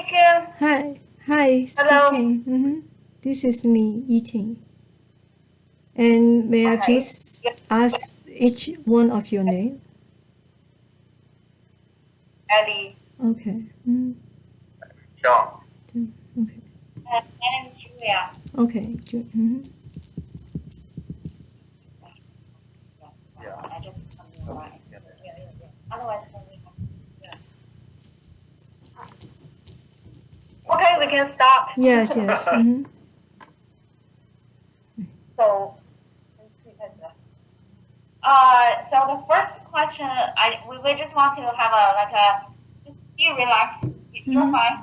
speaking. Hi, Hello. speaking. This is me, eating. And may I Okay. please Yes, ask each one of your name? Ellie. Okay. Sean. Okay. My name is Julia. Okay. Yeah. I just come in right. Yeah. Otherwise, yeah. Okay, we can start. Yes, yes. So, so the first question, we just want to have just be relaxed. You're Mhm. fine.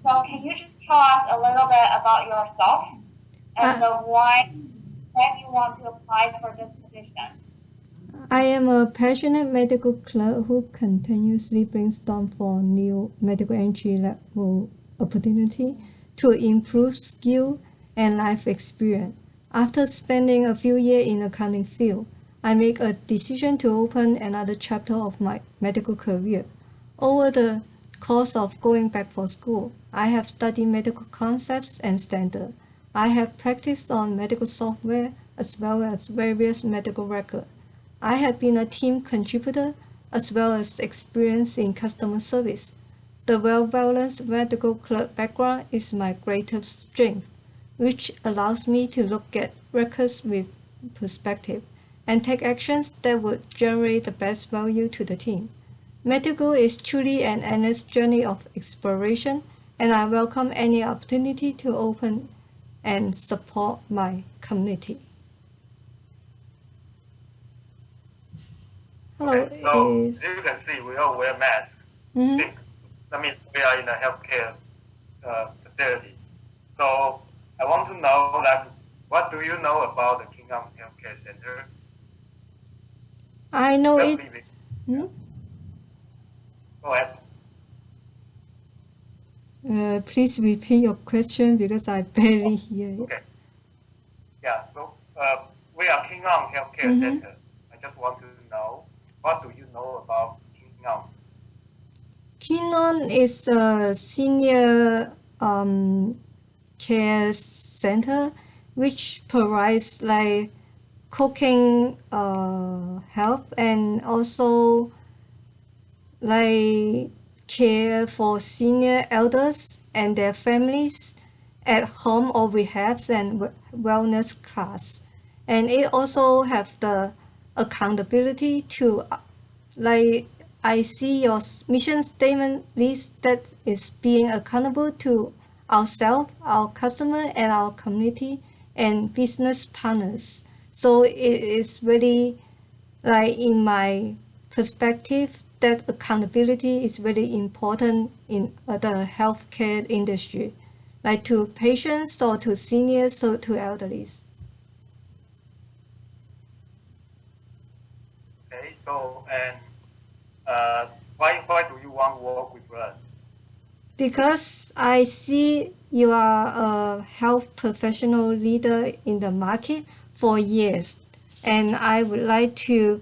So can you just tell us a little bit about yourself and I, why you want to apply for this position? I am a passionate medical clerk who continuously brainstorm for new medical entry level opportunity to improve skill and life experience. After spending a few years in the accounting field, I make a decision to open another chapter of my medical career. Over the course of going back for school, I have studied medical concepts and standards. I have practiced on medical software as well as various medical records. I have been a team contributor as well as experience in customer service. The well-balanced medical clerk background is my greatest strength, which allows me to look at records with perspective and take actions that would generate the best value to the team. Medical is truly an endless journey of exploration, and I welcome any opportunity to open and support my community. Hello, Okay, so is as you can see, we all wear masks. mhm. Think that means we are in a healthcare facility. So I want to know that what do you know about the Kingdom Healthcare Center? I know Just it. leave it. Hmm? Yeah. Go ahead. Please repeat your question because I barely hear it. Okay. Yeah. So we are Kingdom Healthcare Mm-hmm. Center. I just want to know what do you know about Kingdom? Kinon is a senior care center which provides like cooking help and also like care for senior elders and their families at home or rehabs and wellness class. And it also have the accountability to like I see your mission statement list that is being accountable to ourselves, our customer, and our community and business partners. So it is really like in my perspective that accountability is very important in the healthcare industry, like to patients or to seniors or to elderly. Okay. So and why do you want to work with us? Because I see you are a health professional leader in the market for years, and I would like to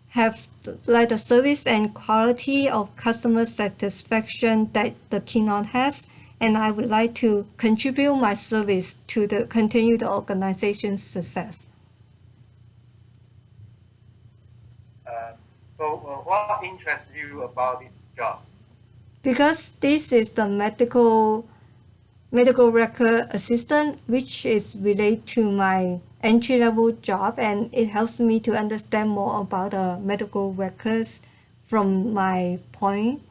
have like the service and quality of customer satisfaction that the Kinon has, and I would like to contribute my service to the continue the organization's success. Uh, so what interests you about this job? Because this is the medical record assistant, which is related to my entry level job, and it helps me to understand more about the medical records from my point,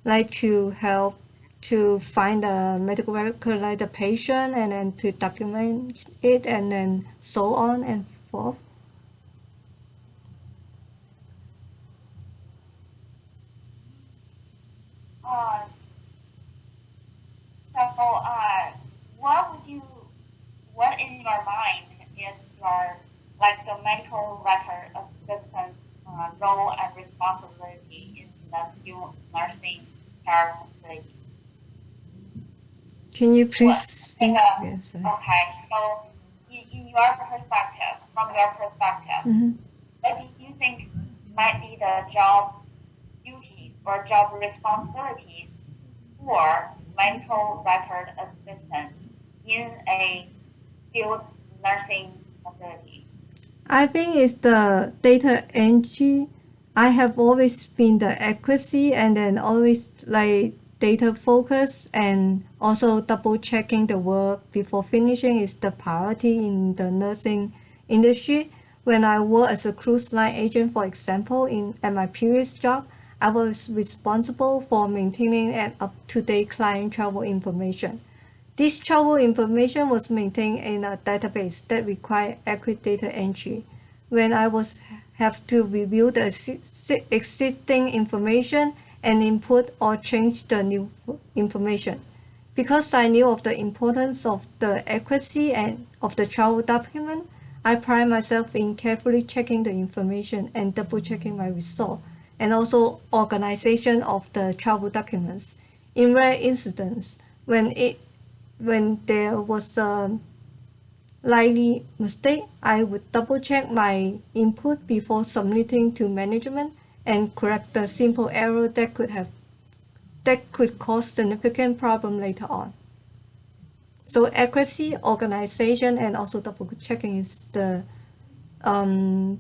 like to help to find the medical record like the patient and then to document it and then so on and forth. Uh, so what would you, what in your mind is your, like the medical record assistant role and responsibility in the skilled nursing care facility? Can you What, please speak? like Yes. okay, so in your perspective, from your perspective, Mm-hmm. what do you think might be the job duties or job responsibilities poor medical record assistant in a skilled nursing facility? I think it's the data entry. I have always been the accuracy and then always like data focus and also double checking the work before finishing is the priority in the nursing industry. When I work as a cruise line agent, for example, at my previous job, I was responsible for maintaining an up-to-date client travel information. This travel information was maintained in a database that required accurate data entry. When I was have to review the existing information and input or change the new information. Because I knew of the importance of the accuracy and of the travel document, I pride myself in carefully checking the information and double checking my result, and also organization of the travel documents. In rare incidents, when there was a likely mistake, I would double check my input before submitting to management and correct the simple error that could cause significant problem later on. So accuracy, organization, and also double checking is the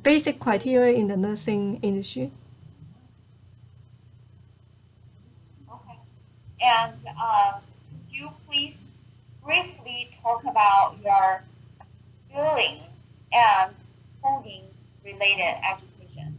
basic criteria in the nursing industry. Okay. And could you please briefly talk about your billing and coding related education?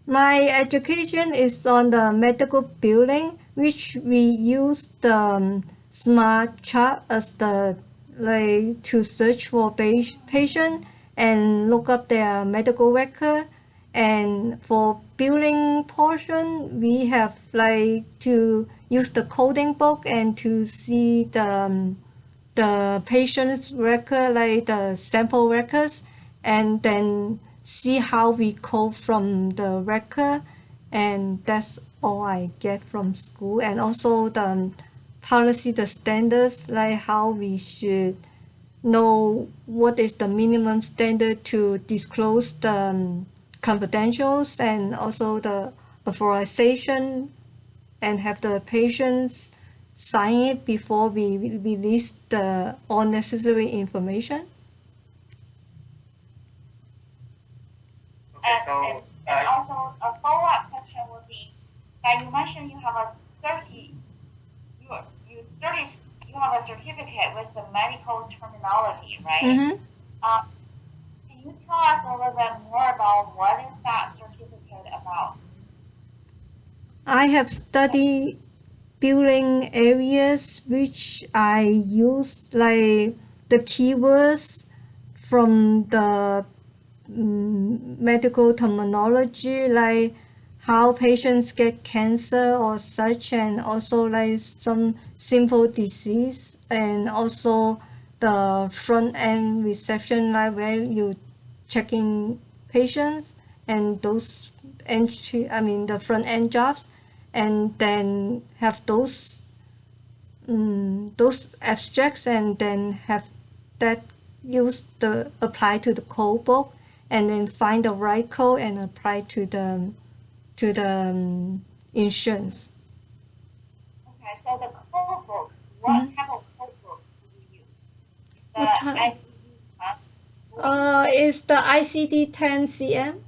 My education is on the medical billing, which we use the smart chart as the like to search for patient and look up their medical record. And for billing portion, we have like to use the coding book and to see the patient's record, like the sample records, and then see how we code from the record. And that's all I get from school. And also the policy, the standards, like how we should know what is the minimum standard to disclose the confidentials, and also the authorization, and have the patients sign it before we release the all necessary information. Okay, and also a follow-up question would be that you mentioned you have a 30, you have a certificate with the medical terminology, right? Mm-hmm. Can you tell us a little bit more about what is that certificate about? I have studied billing areas which I use like the keywords from the medical terminology, like how patients get cancer or such, and also like some simple disease, and also the front end reception, like where you checking patients and those the front end jobs, and then have those abstracts, and then have that use the apply to the code book, and then find the right code and apply to the insurance. Okay, so the code book, what type of code book do you use? The What type? ICD, huh? It's the ICD-10 CM.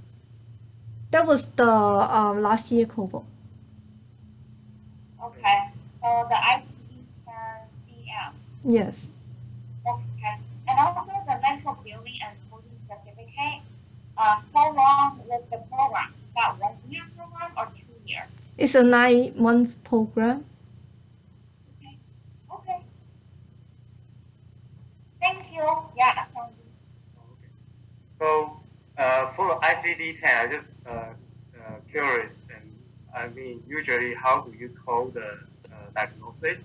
That was the last year code book. Okay, so the ICD-10 CM. Yes. Okay, and also the medical billing and coding certificate. How long was the program? Is that 1 year program or 2 years? It's a 9-month program. Okay, okay. Thank you. Yeah, sounds good. Okay. So for ICD-10, I just curious, and I mean, usually, how do you code the diagnosis?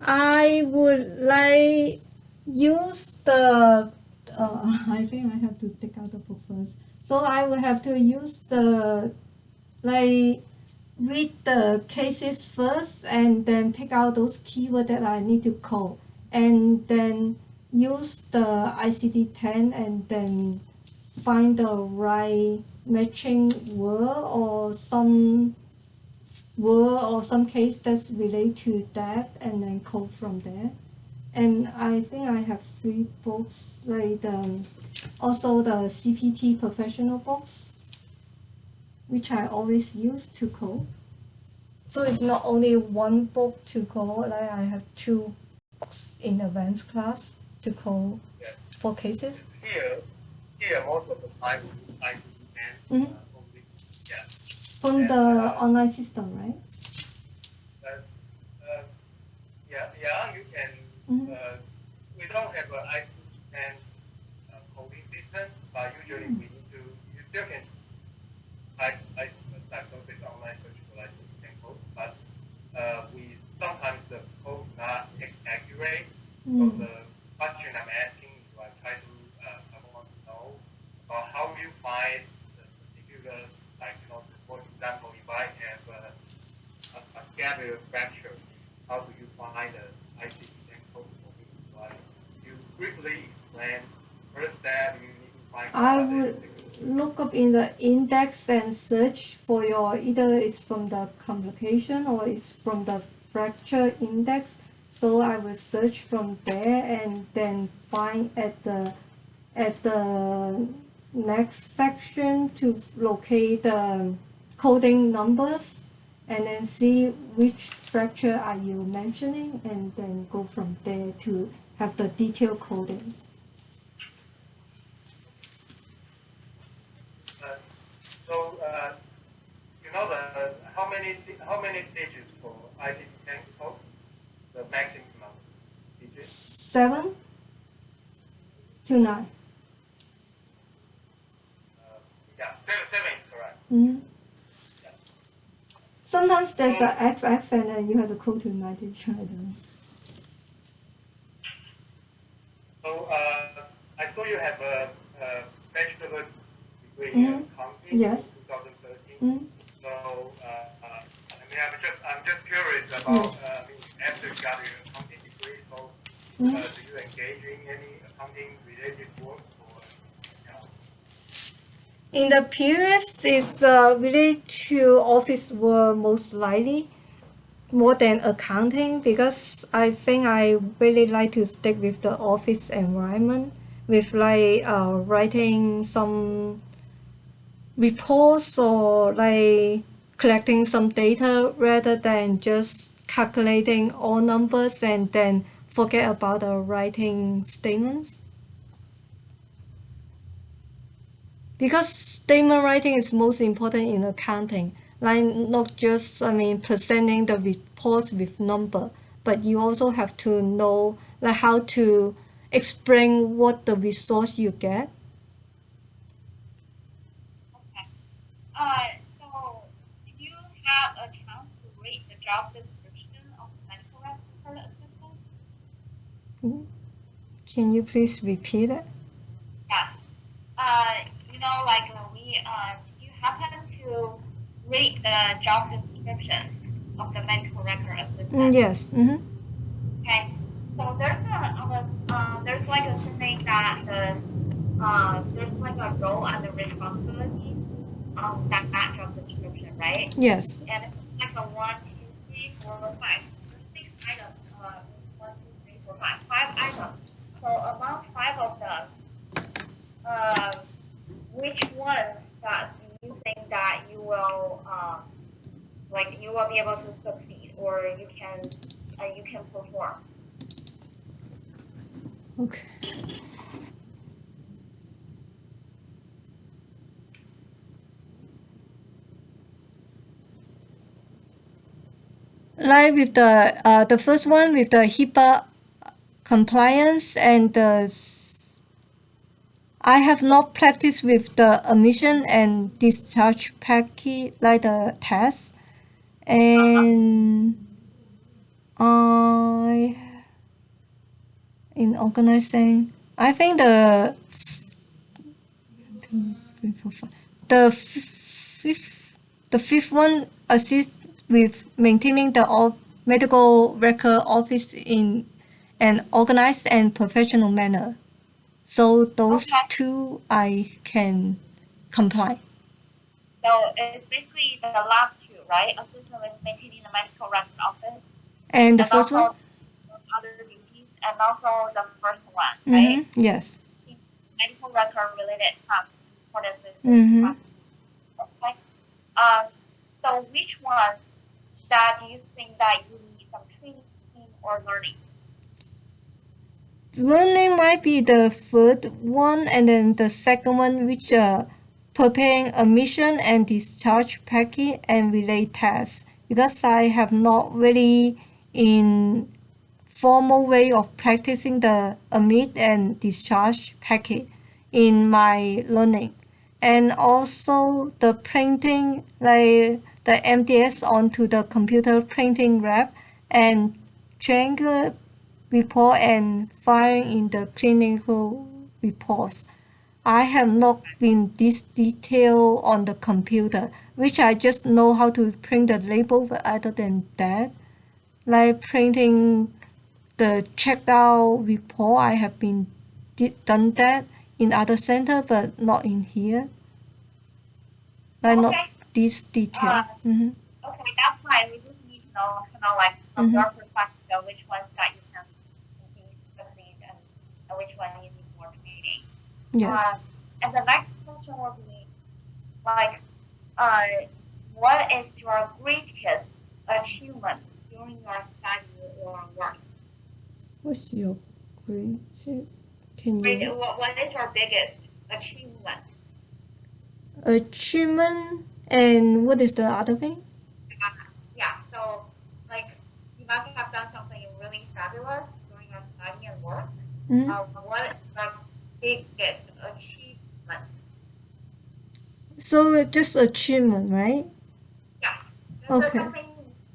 I would like use the. I think I have to take out the book first. So I will have to use the like read the cases first, and then pick out those keywords that I need to code, and then use the ICD-10, and then find the right matching word or some word or some case that's related to that and then code from there. And I think I have 3 books, like also the CPT professional books, which I always use to code. So it's not only one book to code, like I have 2 books in advanced class to code Yeah. for cases. Here most of the time we use ICD-10 Mhm. only. Yeah. From And, the online system, right? yeah, you can. Mhm. We don't have an ICD-10 coding system, but usually we need to. You still can diagnosis online search for ICD-10 code, but we sometimes the code is not accurate. So the question I'm asking is, I try to I want to know about how you find the particular diagnosis. For example, if I have a scapular fracture, how do you find the ICD-10 code for me? Like you briefly explain first step you need to find I out would look up in the index and search for your, either it's from the complication or it's from the fracture index. So I will search from there and then find at the next section to locate the coding numbers and then see which fracture are you mentioning and then go from there to have the detailed coding. So you know how many stages for ICD-10 code? The maximum digits? 7 to 9. Yeah, seven is correct. Mm-hmm. Yeah. Sometimes there's So, a XX and then you have to code to 90. I don't know. so I saw you have a bachelor degree in accounting Yes. in 2013. Mm-hmm. So I mean, I'm just curious about. Yes. I mean, after you got your accounting degree, so do you engage in any accounting related work or? In the periods, it's related to office work most likely, more than accounting, because I think I really like to stick with the office environment, with like writing some reports or like collecting some data rather than just calculating all numbers and then forget about the writing statements. Because statement writing is most important in accounting, like not just presenting the reports with number, but you also have to know like how to explain what the resource you get. Okay. So do you have a chance to read the job description of the medical record assistant? Can you please repeat it? Yeah. Like do you happen to read the job description of the medical record assistant? Yes. Mm-hmm. Okay. So there's like a thing that there's like a role and a responsibility on that job description, right? Yes. And it's like a 1, 2, 3, 4, 5. There's 6 items. 1, 2, 3, 4, 5. 5 items. So among 5 of them, which ones that do you think that you will be able to succeed, or you can perform? Okay. Like with the first one with the HIPAA compliance and I have not practiced with the admission and discharge packet like the test, and I in organizing I think the fifth the fifth one assists with maintaining the medical record office in an organized and professional manner. So those Okay. 2 I can comply. So it's basically the last 2. right? Assistant with maintaining the medical record office, And the and first one? also other duties, and also the first one, right? Mm-hmm. Yes. Medical record related tasks for the system. Mm-hmm. Okay. So which one that you think that you need some training or learning? Learning might be the third one, and then the second one, which preparing admission and discharge packet and relay tests. Because I have not really in formal way of practicing the admit and discharge packet in my learning, and also the printing like the MDS onto the computer printing wrap and triangle report and filing in the clinical reports. I have not been this detailed on the computer, which I just know how to print the label, but other than that, like printing the checked out report, I have been done that in other center, but not in here. Like not Okay. this detail. Mm-hmm. Okay, that's fine. We just need to know kind of like from Mm-hmm. your perspective which ones that you can be succeed and which one you need more training. Yes. And the next question will be like, uh, what is your greatest achievement during your study or work? What's your grade? Can you What is your biggest achievement? achievement and what is the other thing? Yeah, so like you must have done something really fabulous during your study and work. Mm-hmm. What is the biggest achievement? So just achievement, right? Yeah, Okay. something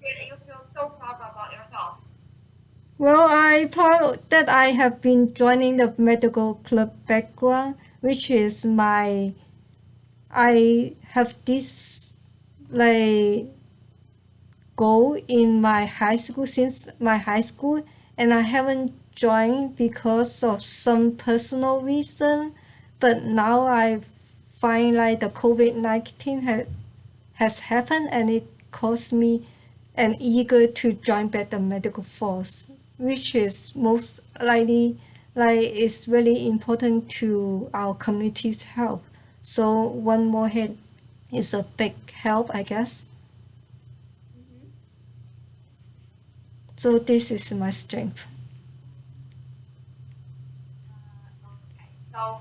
you feel so proud about yourself. Well, I proud that I have been joining the medical club background, which is my I have this like goal in my high school since my high school, and I haven't joined because of some personal reason. But now I find like the COVID-19 has happened, and it caused me an eager to join back the medical force, which is most likely like is really important to our community's health. So one more head is a big help, I guess. Mm-hmm. So this is my strength. Okay, so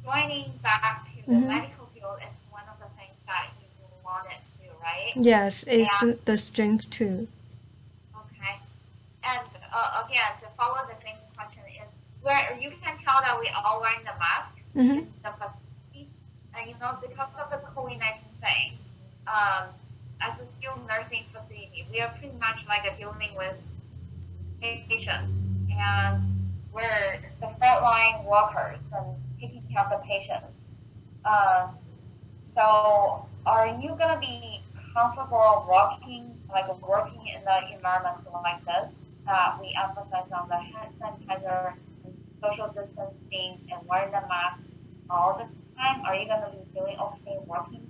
joining back to the Mm-hmm. medical field is one of the things that you wanted to, right? Yes, it's And the strength too. okay, and again, to follow the same question is where you can tell that we all wearing the mask Mm-hmm. in the facility, and you know because of the COVID-19 thing, um, as a skilled nursing facility, we are pretty much like dealing with patients, and we're the frontline workers and taking care of the patients. Uh, so, are you gonna be comfortable working in the environment like this? We emphasize on the hand sanitizer, and social distancing, and wearing the mask all the time. Are you gonna be feeling okay working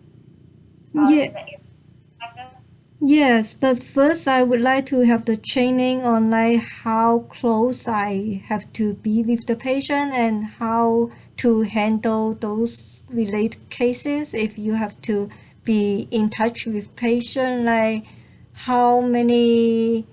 Yeah. in the environment like this? Yes, but first I would like to have the training on like how close I have to be with the patient and how to handle those related cases if you have to be in touch with patient, like how many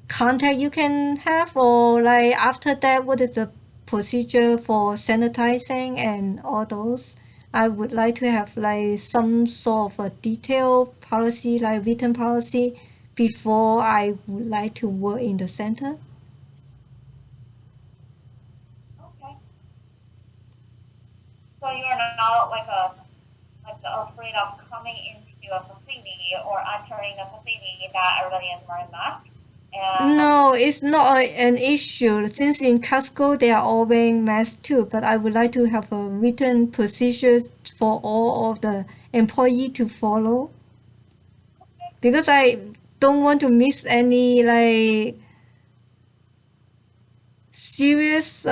contact you can have, or like after that what is the procedure for sanitizing and all those. I would like to have like some sort of a detailed policy, like written policy, before I would like to work in the center. Okay. So you're not afraid of coming into a facility or entering a facility that everybody is wearing masks. And No, it's not an issue since in Costco they are all wearing masks too. But I would like to have a written procedure for all of the employee to follow, because I don't want to miss any like serious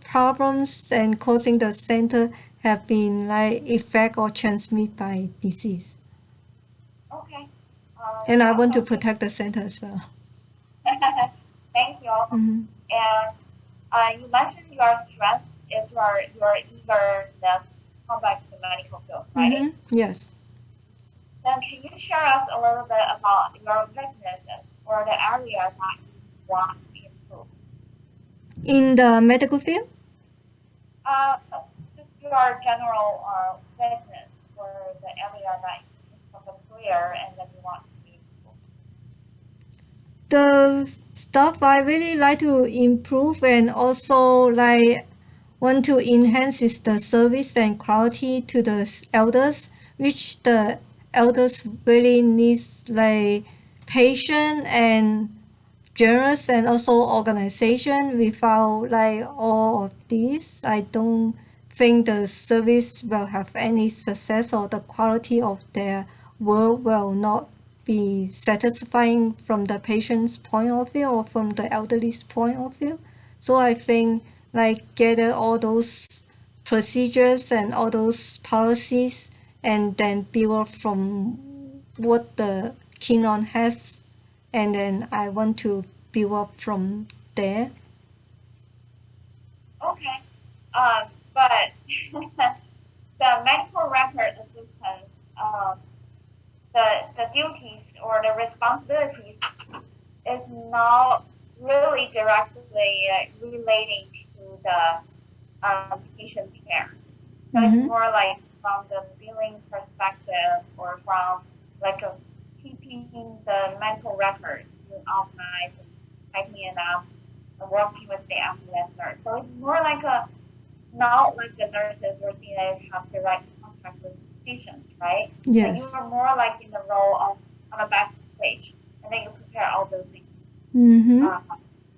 problems and causing the center have been like affected or transmitted by disease. Okay. And I want to Awesome. protect the center as well. Thank you. Mm-hmm. And you mentioned your strength is your eagerness to come back to the medical field, right? Mm-hmm. Yes. Then can you share us a little bit about your weaknesses or the areas that you want to improve? In the medical field? Uh, just your general weakness or the area that you have a career and that you want to improve. The stuff I really like to improve and also like want to enhance is the service and quality to the elders, which the elders really needs like patient and generous and also organization. Without like all of these, I don't think the service will have any success or the quality of their work will not be satisfying from the patient's point of view or from the elderly's point of view. So I think like gather all those procedures and all those policies and then build from what the Kinon has, and then I want to build up from there. Okay. But the medical record assistance, the duties or the responsibilities is not really directly relating to the patient care. So it's Mm-hmm. more like from the billing perspective or from like keeping the medical records organized and typing it up and working with the ambulance nurse. So it's more like a not like the nurses or CNAs have direct contact with patients, right? But you Yes. are more like in the role of on a backstage, and then you prepare all those things Mm-hmm.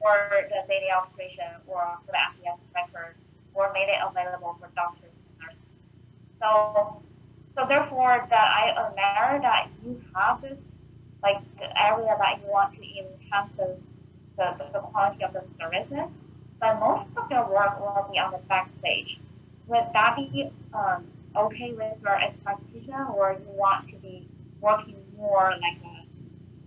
for the daily operation or for the ambulance record or made it available for doctors and nurses. So therefore, that I admire that you have this like the area that you want to enhance the quality of the services, but most of your work will be on the backstage. Would that be okay with your expectation, or you want to be working more like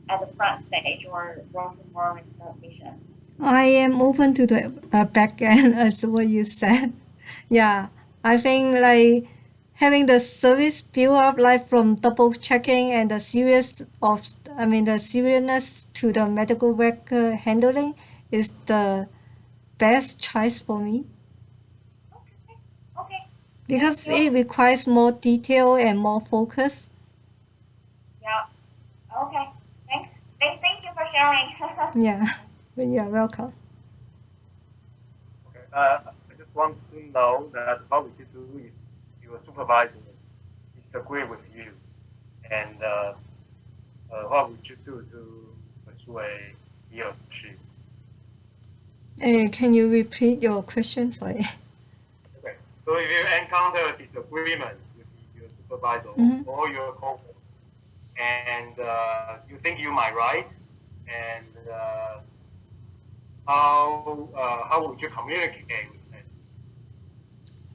at the front stage or working more with the patient? I am open to the back end as what you said. Yeah, I think like having the service build up like from double checking and the serious of the seriousness to the medical record handling is the best choice for me Okay, okay, thank because you. it requires more detail and more focus. Yeah, okay, thanks. Thank you for sharing. Yeah, but you're welcome. Okay. I just want to know that what would you do if your supervisor disagree with you, and what would you do to persuade he or she? Can you repeat your question? Sorry. Okay. So if you encounter disagreement with your supervisor Mhm. or your coworker, and you think you might right, and how would you communicate with them?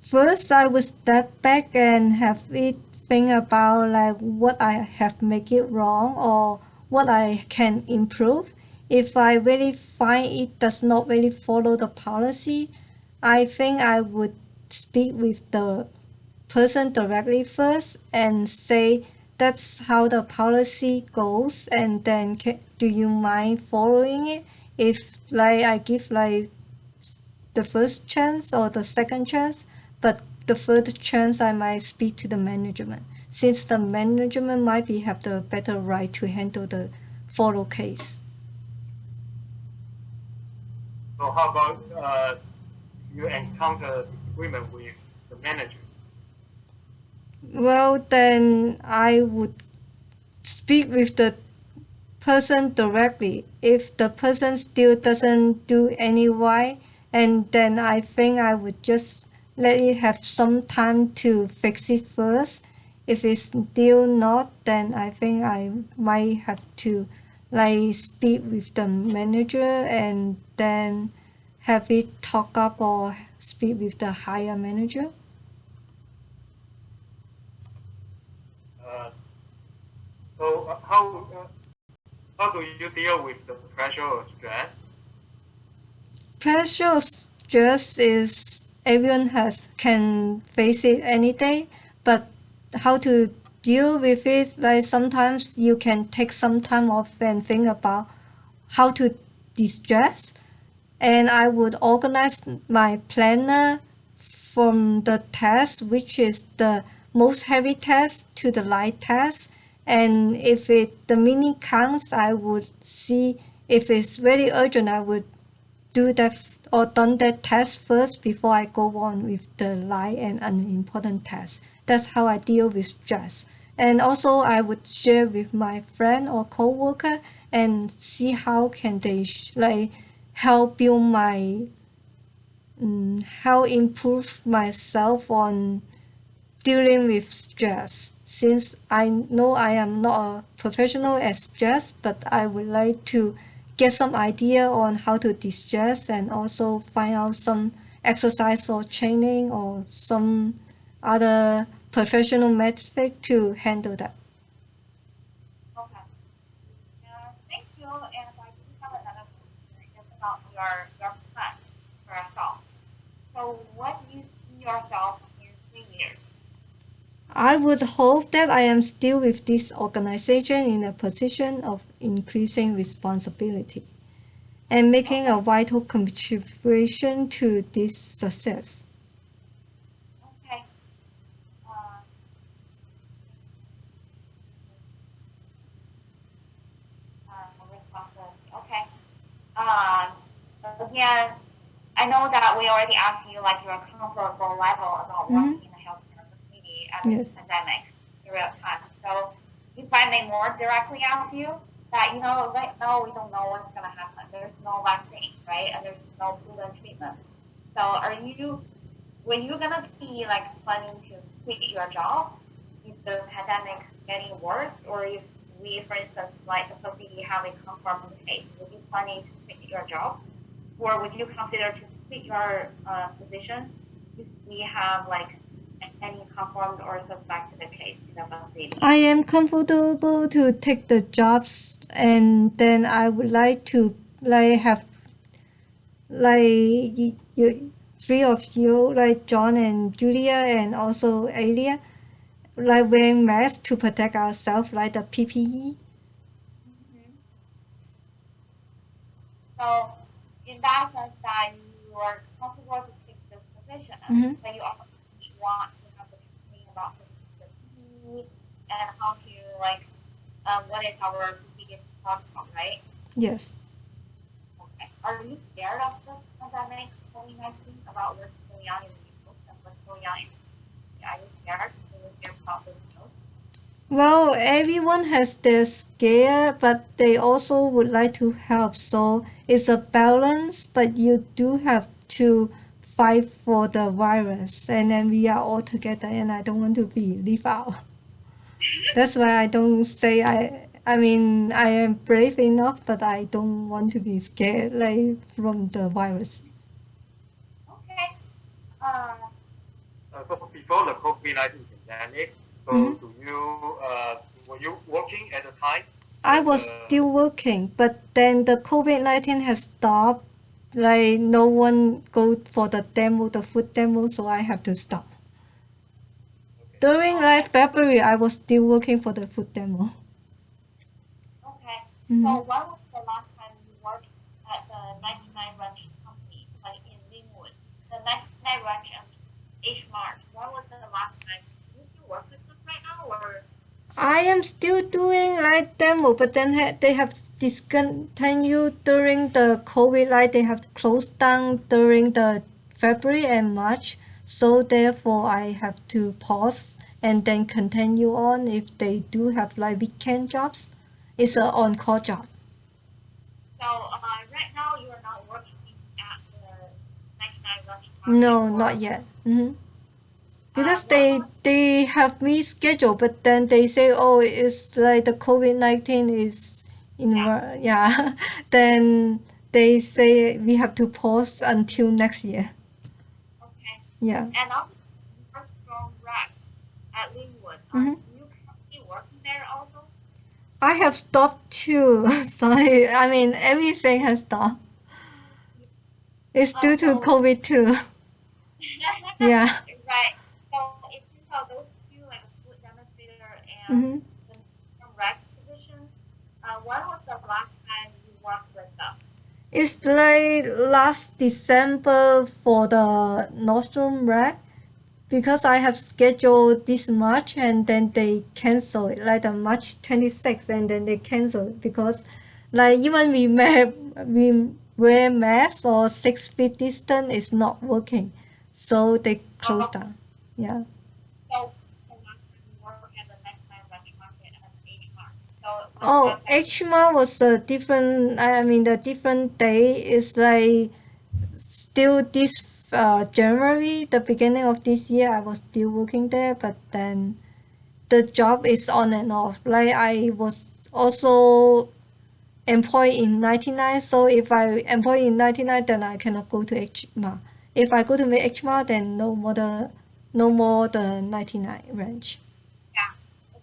First, I would step back and have it think about like what I have make it wrong or what I can improve. If I really find it does not really follow the policy, I think I would speak with the person directly first and say that's how the policy goes, and then do you mind following it? If like I give like the first chance or the second chance, but the third chance I might speak to the management, since the management might be have the better right to handle the follow case. So how about if you encounter disagreement with the manager? Well, then I would speak with the person directly. If the person still doesn't do any why, and then I think I would just let it have some time to fix it first. If it's still not, then I think I might have to like speak with the manager and then have it talk up or speak with the higher manager. how do you deal with the pressure or stress? Pressure stress is everyone can face it any day, but how to deal with it, like sometimes you can take some time off and think about how to distress. And I would organize my planner from the test, which is the most heavy test, to the light test. And if the meaning counts, I would see if it's very urgent, I would do that or done that test first before I go on with the light and unimportant test. That's how I deal with stress. And also I would share with my friend or coworker and see how can they like help build my how improve myself on dealing with stress. Since I know I am not a professional at stress, but I would like to get some idea on how to distress and also find out some exercise or training or some other professional method to handle that. Okay. Thank you. And I do have another question. It's about your plan for yourself. So, what do you see yourself in 3 years? I would hope that I am still with this organization in a position of increasing responsibility and making a vital contribution to this success. Okay. Uh, Responsibility. Okay. Again, I know that we already asked you like your comfortable level about working in the healthcare community at this Yes. pandemic period of time. So if I may more directly ask you that, right now we don't know what's going to happen. There's no vaccine, right? And there's no proven treatment. So when you're going to be like planning to quit your job, if the pandemic getting worse, or if we, for instance, like the facility have a confirmed case, would you planning to quit your job? Or would you consider to quit your position if we have like any confirmed or suspected case in the facility? I am comfortable to take the jobs, and then I would like to have three of you, like John and Julia and also Alia, like wearing masks to protect ourselves, like the PPE. Mm-hmm. So in that sense, that you are comfortable to take this position, but you also want to have the training about the PPE and how to like what is our biggest protocol, right? Yes. Okay. Are you scared of this pandemic, COVID-19, about what's going on in the news and what's going on in the Are you scared? Can you hear about this news? Well, everyone has their scare, but they also would like to help. So it's a balance, but you do have to fight for the virus, and then we are all together. And I don't want to be leave out. That's why I don't say I. I mean, I am brave enough, but I don't want to be scared like from the virus. Okay. Uh, So before the COVID-19 pandemic, so do you were you working at the time? I was still working, but then the COVID-19 has stopped. Like no one go for the demo, the food demo, so I have to stop. Okay. During like February, I was still working for the food demo. okay. So when was the last time you worked at the 99 Ranch company, like in Linwood? The 99 Ranch and H Mart. When was the last time? Do you still work with them right now, or? I am still doing like demo, but then they have discontinued during the COVID. Like they have closed down during the February and March. So therefore, I have to pause and then continue on if they do have like weekend jobs. It's an on-call job. So right now you are not working at the 99 Ranch No, Market, not or yet. Because what they have me scheduled, but then they say, oh, it's like the COVID-19 is yeah. yeah. Then they say we have to pause until next year. Okay. Yeah. And also you from Rex at Linwood. Mhm. You currently working there also? I have stopped too. Sorry, I mean everything has stopped. It's due to So COVID too. Yeah. right. So if you saw those two, like food demonstrator and Hmm. the rec position, when was the last time you worked with them? It's like last December for the Nostrum rack because I have scheduled this March and then they cancel it like the March 26th and then they cancel it because like even we wear masks or 6 feet distance is not working, so they close Oh, down. Yeah. so the last time you worked at the next time rec market and H Mart. So when Oh, was that? HMA was a different. I mean, the different day is like still this January, the beginning of this year. I was still working there, but then the job is on and off. Like I was also employed in 99, so if I employed in 99, then I cannot go to HMA. If I go to HMA, then no more the 99 range. Yeah.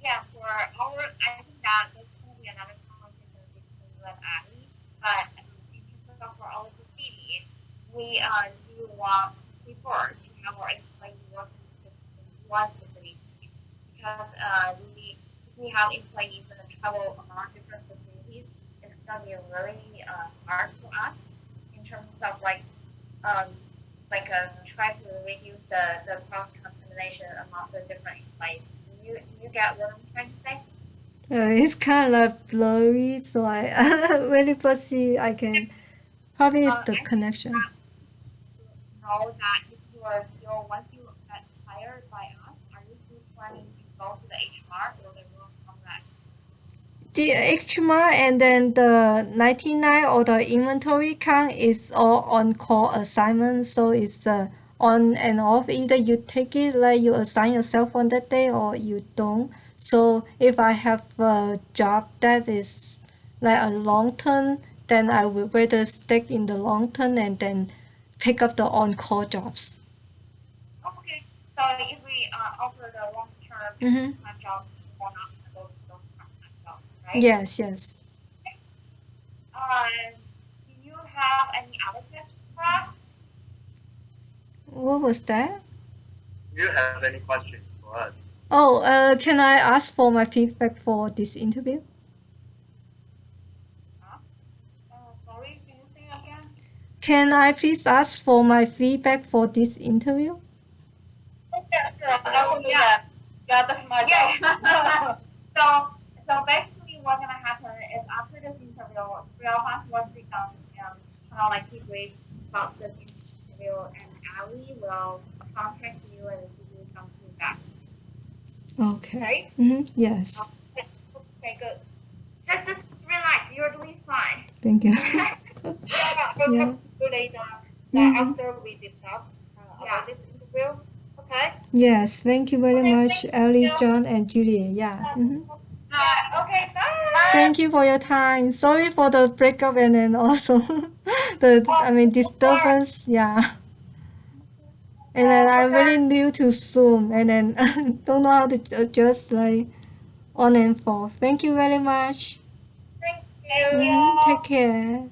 Yeah, for our, I think that this will be another conversation between you and Ali. But in terms of for our city, we do prefer to have our employees working in one facility because we have employees that travel among different facilities. It's gonna be really hard for us in terms of um try to reduce the cross contamination among the different employees. You get what I'm trying to say? It's kind of blurry, so I really foresee I can. Probably it's the I think connection. that you know that if you are still once you get hired by us, are you still planning to go to the HR or the room from that? The HMR and then the 99 or the inventory count is all on call assignment, so it's on and off. Either you take it like you assign yourself on that day or you don't. So if I have a job that is like a long term, then I would rather stick in the long term and then pick up the on call jobs. Okay. So if we offer the long term and Mm-hmm. full time job, you will not go to those part time jobs, right? Yes, yes. Do you have any other questions for us? What was that? Do you have any questions for us? Oh, can I ask for my feedback for this interview? Huh? Sorry, can you say again? Can I please ask for my feedback for this interview? Yeah, sure. I will do that. Yeah, that's my job. so, so basically, what's gonna happen is after this interview, three of us will sit down and kind of like debrief about this interview, and Ali will contact you and give you some feedback. Okay. Right? Yes. Okay, good. Just relax. You're doing fine. Thank you. Yeah, Yeah. later Mhm. after we discuss about this interview. Okay. Yes. Thank you very Okay. much, Thank Ellie, you. John, and Julia. Yeah. Okay. Bye. Thank you for your time. Sorry for the breakup and then also the disturbance. Yeah. And then I'm Okay. really new to Zoom and then don't know how to adjust like on and off. Thank you very much. Thank you. Take care.